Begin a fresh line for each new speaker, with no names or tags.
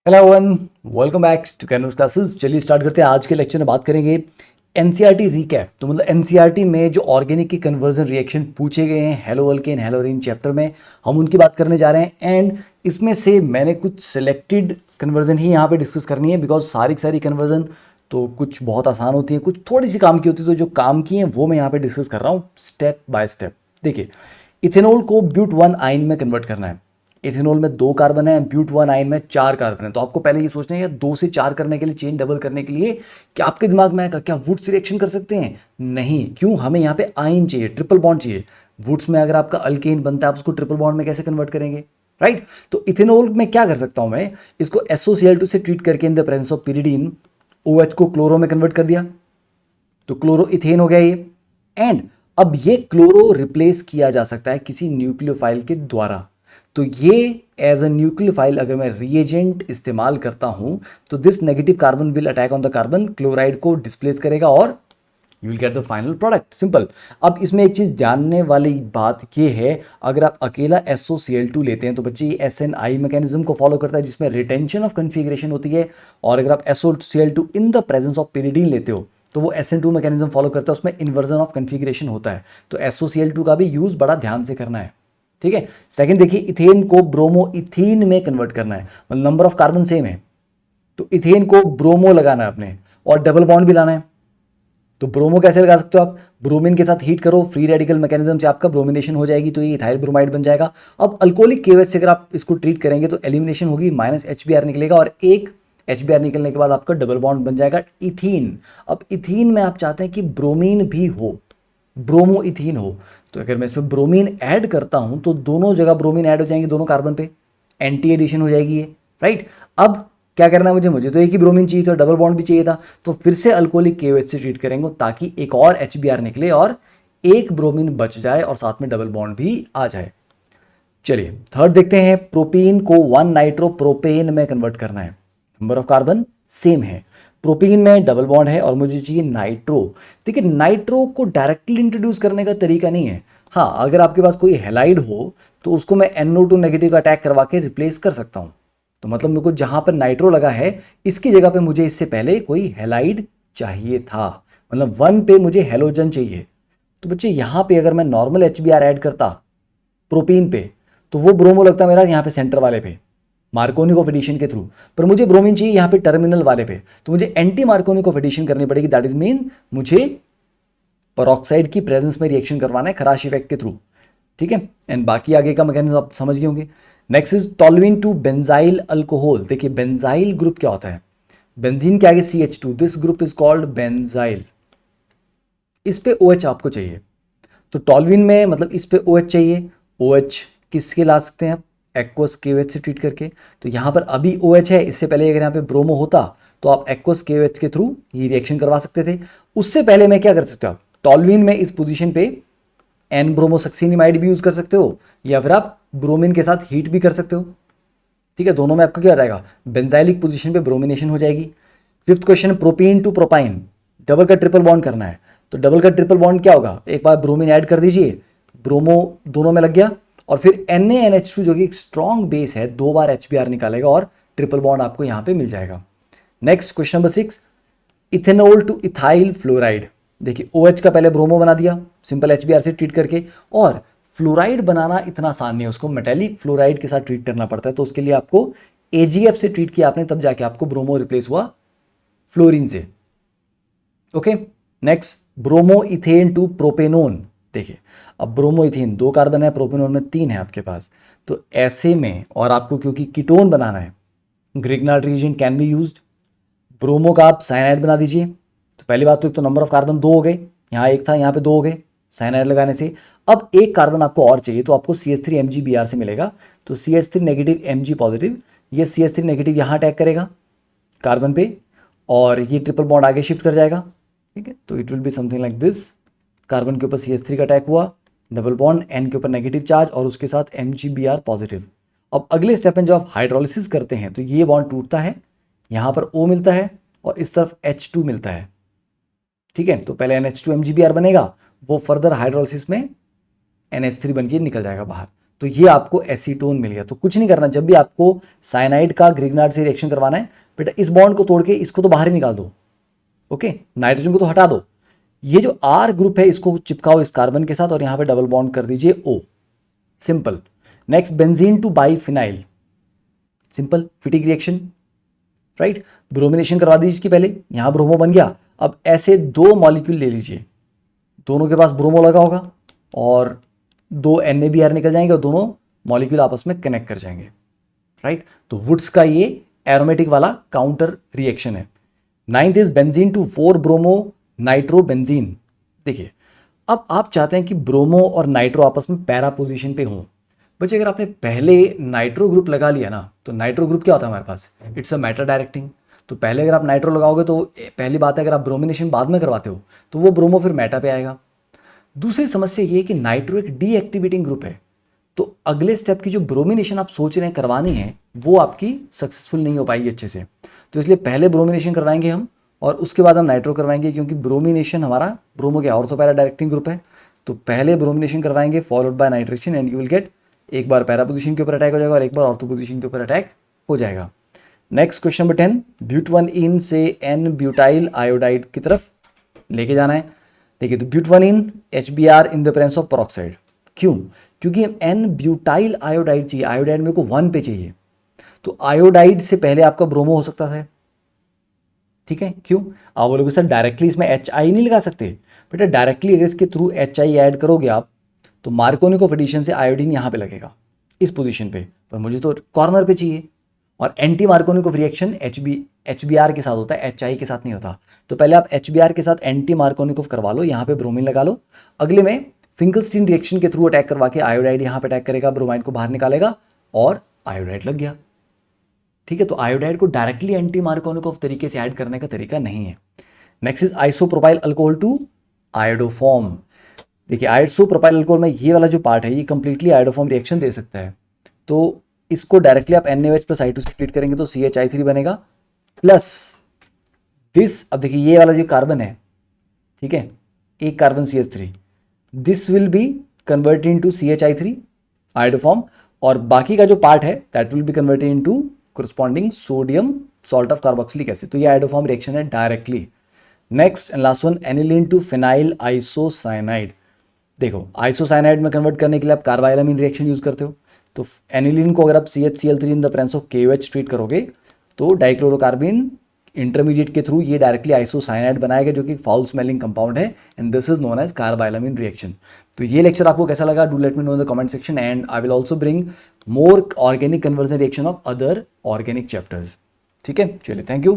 Hello one, welcome back to canvas classes. चलिए start करते हैं। आज के लेक्चर में बात करेंगे एनसीईआरटी रीकैप। तो मतलब एनसीईआरटी में जो ऑर्गेनिक के कन्वर्जन रिएक्शन पूछे गए हैं हेलो अल्केन हेलोरीन चैप्टर में, हम उनकी बात करने जा रहे हैं। एंड इसमें से मैंने कुछ सिलेक्टेड कन्वर्जन ही यहाँ पे डिस्कस करनी है, बिकॉज सारी की सारी कन्वर्जन तो कुछ बहुत आसान होती है, कुछ थोड़ी सी काम की होती है। तो जो काम की है वो मैं यहाँ पे डिस्कस कर रहा हूँ स्टेप बाय स्टेप। देखिए, इथेनॉल को ब्यूट वन आयन में कन्वर्ट करना है। इथेनॉल में 2 कार्बन है, ब्यूट वन आयन में 4 कार्बन है। तो आपको पहले ये सोचना है यार 2 से 4 करने के लिए, चेन डबल करने के लिए क्या आपके दिमाग में आएगा क्या वुड्स रिएक्शन कर सकते हैं? नहीं, क्यों? हमें यहाँ पे आयन चाहिए, ट्रिपल बॉन्ड चाहिए। वुड्स में अगर आपका अल्केन बनता है आप उसको ट्रिपल बॉन्ड में कैसे कन्वर्ट करेंगे, राइट? तो इथेनॉल में क्या कर सकता हूं मैं, इसको SOCl2 से ट्रीट करके इन the presence of pyridine OH को क्लोरो में कन्वर्ट कर दिया, तो क्लोरो इथेन हो गया ये। एंड अब ये क्लोरो रिप्लेस किया जा सकता है किसी न्यूक्लियोफाइल के द्वारा। तो ये एज अ न्यूक्लियोफाइल अगर मैं रिएजेंट इस्तेमाल करता हूं तो this negative carbon will attack on the carbon, chloride को डिस्प्लेस करेगा और you will get the final product. Simple. अब इसमें एक चीज जानने वाली बात ये है, अगर आप अकेला SOCl2 लेते हैं तो बच्चे ये SNI मैकेनिज्म को फॉलो करता है जिसमें रिटेंशन ऑफ कन्फिग्रेशन होती है। और अगर आप SOCl2 in the presence of pyridine लेते हो तो वो SN2 मैकेनिज्म फॉलो करता है, उसमें इन्वर्जन ऑफ कन्फिग्रेशन होता है। तो SOCl2 का भी यूज बड़ा ध्यान से करना है, ठीक है। सेकंड देखिए, इथेन को ब्रोमो इथीन में कन्वर्ट करना है, मतलब नंबर ऑफ कार्बन सेम है तो इथेन को ब्रोमो लगाना है अपने, और डबल बॉन्ड भी लाना है। तो ब्रोमो कैसे लगा सकते हो आप? ब्रोमीन के साथ हीट करो, फ्री रेडिकल मैकेनिज्म से आपका ब्रोमिनेशन हो जाएगी तो ये इथाइल ब्रोमाइड बन जाएगा। अब अल्कोहलिक केवेज से अगर आप इसको ट्रीट करेंगे तो एलिमिनेशन होगी, -HBr निकलेगा और एक HBr निकलने के बाद आपका डबल बॉन्ड बन जाएगा इथीन। अब इथीन में आप चाहते हैं कि ब्रोमीन भी हो, ब्रोमो इथीन हो, तो अगर मैं इसमें ब्रोमीन ऐड करता हूं तो दोनों जगह ब्रोमीन ऐड हो जाएंगे, दोनों कार्बन पे एंटी एडिशन हो जाएगी ये, राइट। अब क्या करना है मुझे तो एक ही ब्रोमीन चाहिए था, डबल बॉन्ड भी चाहिए था, तो फिर से अल्कोहलिक KOH से ट्रीट करेंगे ताकि एक और HBr निकले और एक ब्रोमीन बच जाए और साथ में डबल बॉन्ड भी आ जाए। चलिए थर्ड देखते हैं, प्रोपीन को 1 नाइट्रो प्रोपेन में कन्वर्ट करना है। नंबर ऑफ कार्बन सेम है, प्रोपीन में डबल बॉन्ड है और मुझे चाहिए नाइट्रो। देखिए, नाइट्रो को डायरेक्टली इंट्रोड्यूस करने का तरीका नहीं है। हाँ, अगर आपके पास कोई हेलाइड हो तो उसको मैं NO2 नेगेटिव का अटैक करवा के रिप्लेस कर सकता हूं। तो मतलब मेरे को जहां पर नाइट्रो लगा है इसकी जगह पे मुझे इससे पहले कोई हेलाइड चाहिए था, मतलब 1 पे मुझे हेलोजन चाहिए। तो बच्चे यहां पे अगर मैं नॉर्मल HBr ऐड करता प्रोपीन पे तो वो ब्रोमो लगता मेरा यहाँ पे सेंटर वाले पे मार्कोनी ऑफ एडिशन के थ्रू, पर मुझे ब्रोमीन चाहिए यहाँ पे टर्मिनल वाले पे, तो मुझे एंटी मार्कोनी ऑफ एडिशन करनी पड़ेगी। दैट इज मीन मुझे पेरोक्साइड की प्रेजेंस में रिएक्शन करवाना है खराश इफेक्ट के थ्रू, ठीक है। एंड बाकी आगे का मैकेनिज्म आप समझ गए होंगे। Next is toluene to benzyl alcohol. देखिए, बेंजाइल ग्रुप क्या होता है? बेंजीन के आगे CH2, this group is called benzyl. इस पे OH आपको चाहिए, तो टॉल्यूइन में मतलब इस पे OH चाहिए। OH किसके ला सकते हैं आप? एक्वस KOH से ट्रीट करके। तो यहाँ पर अभी OH है, इससे पहले अगर यहाँ पे ब्रोमो होता तो आप एक्वस KOH के थ्रू ये रिएक्शन करवा सकते थे। उससे पहले मैं क्या कर सकते हो, आप टॉल्यूइन में इस पोजीशन पे N ब्रोमोसक्सिनिमाइड भी यूज कर सकते हो, या फिर आप ब्रोमीन के साथ हीट भी कर सकते हो, ठीक है। दोनों में आपका क्या हो जाएगा, बेंजाइलिक पोजीशन पे ब्रोमिनेशन हो जाएगी। Fifth question, propene to propyne, double का ट्रिपल बॉन्ड करना है। तो डबल का ट्रिपल बॉन्ड क्या होगा, एक बार ब्रोमीन ऐड कर दीजिए, ब्रोमो दोनों में लग गया, और फिर NaNH2 जो कि एक स्ट्रॉन्ग बेस है 2 बार HBr निकालेगा और ट्रिपल बॉन्ड आपको यहां पे मिल जाएगा। Next question number 6, ethanol two ethyl fluoride. देखिए, OH का पहले ब्रोमो बना दिया सिंपल HBr से ट्रीट करके, और फ्लोराइड बनाना इतना आसान नहीं है, उसको मेटेलिक फ्लोराइड के साथ ट्रीट करना पड़ता है। तो उसके लिए आपको AgF से ट्रीट किया आपने, तब जाके आपको ब्रोमो रिप्लेस हुआ फ्लोरीन से, okay. Next, bromo ethane to propanone. देखिए, अब ब्रोमो इथेन 2 कार्बन है, प्रोपेनोन में 3 है आपके पास, तो ऐसे में और आपको क्योंकि कीटोन बनाना है, Grignard reagent can be used. Bromo का आप साइनाइड बना दीजिए। तो पहली बात तो एक तो नंबर ऑफ कार्बन 2 हो गए, यहाँ 1 था यहाँ पे 2 हो गए साइनाइड लगाने से। अब एक कार्बन आपको और चाहिए, तो आपको CH3 MgBr से मिलेगा। तो CH3 नेगेटिव Mg पॉजिटिव, ये CH3 नेगेटिव यहाँ अटैक करेगा कार्बन पे, और ये ट्रिपल बॉन्ड आगे शिफ्ट कर जाएगा, ठीक है। तो it will be something like this, carbon के ऊपर CH3 का अटैक हुआ, डबल बॉन्ड N के ऊपर नेगेटिव चार्ज और उसके साथ MgBr पॉजिटिव। अब अगले स्टेप में जब आप हाइड्रोलिसिस करते हैं तो ये बॉन्ड टूटता है, यहाँ पर O मिलता है और इस तरफ H2 मिलता है, ठीक है। तो पहले NH2 MgBr बनेगा, वो फर्दर हाइड्रोलिसिस में NH3 बन के निकल जाएगा बाहर। तो ये आपको एसीटोन मिल गया। तो कुछ नहीं करना, जब भी आपको साइनाइड का ग्रिग्नार्ड से रिएक्शन करवाना है बेटा, इस बॉन्ड को तोड़ के इसको तो बाहर ही निकाल दो, ओके, नाइट्रोजन को तो हटा दो, ये जो आर ग्रुप है इसको चिपकाओ इस कार्बन के साथ और यहां पे डबल बॉन्ड कर दीजिए O, simple. Next benzene to biphenyl, simple Fittig reaction, right. Bromination करवा दीजिए इसकी पहले, यहां ब्रोमो बन गया। अब ऐसे दो मॉलिक्यूल ले लीजिए, दोनों के पास ब्रोमो लगा होगा और दो NaBr निकल जाएंगे और दोनों मॉलिक्यूल आपस में कनेक्ट कर जाएंगे, राइट। तो वुड्स का ये एरोमेटिक वाला काउंटर रिएक्शन है। 9th is benzene to 4 bromo nitro benzene. देखिए अब आप चाहते हैं कि ब्रोमो और नाइट्रो आपस में पैरा पोजीशन पे हों। बच्चे अगर आपने पहले नाइट्रो ग्रुप लगा लिया ना, तो नाइट्रो ग्रुप क्या होता है हमारे पास, इट्स अ मैटर डायरेक्टिंग। तो पहले अगर आप नाइट्रो लगाओगे तो पहली बात है, अगर आप ब्रोमिनेशन बाद में करवाते हो तो वो ब्रोमो फिर मैटा पे आएगा। दूसरी समस्या ये है कि नाइट्रो एक डीएक्टिवेटिंग ग्रुप है, तो अगले स्टेप की जो ब्रोमिनेशन आप सोच रहे हैं करवानी है वो आपकी सक्सेसफुल नहीं हो पाएगी अच्छे से। तो इसलिए पहले ब्रोमिनेशन करवाएंगे हम और उसके बाद हम नाइट्रो करवाएंगे, क्योंकि ब्रोमिनेशन हमारा ब्रोमो के ऑर्थो पैरा डायरेक्टिंग ग्रुप है। तो पहले ब्रोमिनेशन करवाएंगे followed by nitration and you will get, एक बार पैरा पोजीशन के ऊपर अटैक हो जाएगा और एक बार ऑर्थो पोजीशन के ऊपर अटैक हो जाएगा। नेक्स्ट क्वेश्चन नंबर 10, ब्यूट1इन से एन ब्यूटाइल आयोडाइड की तरफ लेके जाना है। देखिए तो ब्यूट1इन HBr in the presence of peroxide, क्यों, क्योंकि एन ब्यूटाइल आयोडाइड चाहिए, आयोडाइड मेरे को 1 पे चाहिए। तो आयोडाइड से पहले आपका ब्रोमो हो सकता था, ठीक है, क्यों। आप बोलोगे सर डायरेक्टली इसमें HI नहीं लगा सकते, बेटा डायरेक्टली अगर इसके थ्रू HI ऐड करोगे आप तो मार्कोनिक ऑफ एडिशन से आयोडीन यहाँ पे लगेगा इस पोजीशन पे, पर मुझे तो कॉर्नर पे चाहिए। और anti Markovnikov of reaction HBr के साथ होता है, HI के साथ नहीं होता। तो पहले आप HBr के साथ एंटी मार्कोनिक ऑफ करवा लो, यहाँ पे ब्रोमीन लगा लो, अगले में फिंकलस्टीन रिएक्शन के थ्रू अटैक करवा के आयोडाइड यहाँ पे अटैक करेगा, ब्रोमाइड को बाहर निकालेगा और आयोडाइड लग गया, ठीक है। तो आयोडाइड को डायरेक्टली एंटी मार्कोनिक ऑफ तरीके से ऐड करने का तरीका नहीं है। Next is isopropyl alcohol to iodoform. देखिए आइसोप्रोपाइल अल्कोहल में ये वाला जो पार्ट है ये कंप्लीटली आयोडोफॉर्म रिएक्शन दे सकता है। तो इसको डायरेक्टली आप NaOH प्लस I2 से ट्रीट करेंगे तो CH3 बनेगा प्लस दिस। अब देखिए ये वाला जो कार्बन है, ठीक है, एक carbon CH3, this will be converted into CH3 iodoform और बाकी का जो पार्ट है that will be converted into corresponding sodium salt of carboxylic acid. तो ये आयोडोफॉर्म रिएक्शन है directly. Next and last one, aniline to phenyl isocyanide. देखो isocyanide में कन्वर्ट करने के लिए आप कार्बाइलामीन रिएक्शन यूज करते हो। तो एनिलीन को अगर आप CHCl3 in the presence of KOH treat करोगे तो डाइक्लोरोकार्बिन इंटरमीडिएट के थ्रू ये डायरेक्टली आइसोसाइनाइड बनाएगा, जो कि फाउल स्मेलिंग कंपाउंड है and this is known as carbylamine reaction. तो ये लेक्चर आपको कैसा लगा, do let me know in the comment section and I will also bring more organic conversion reaction of other organic chapters. ठीक है, चलिए, thank you.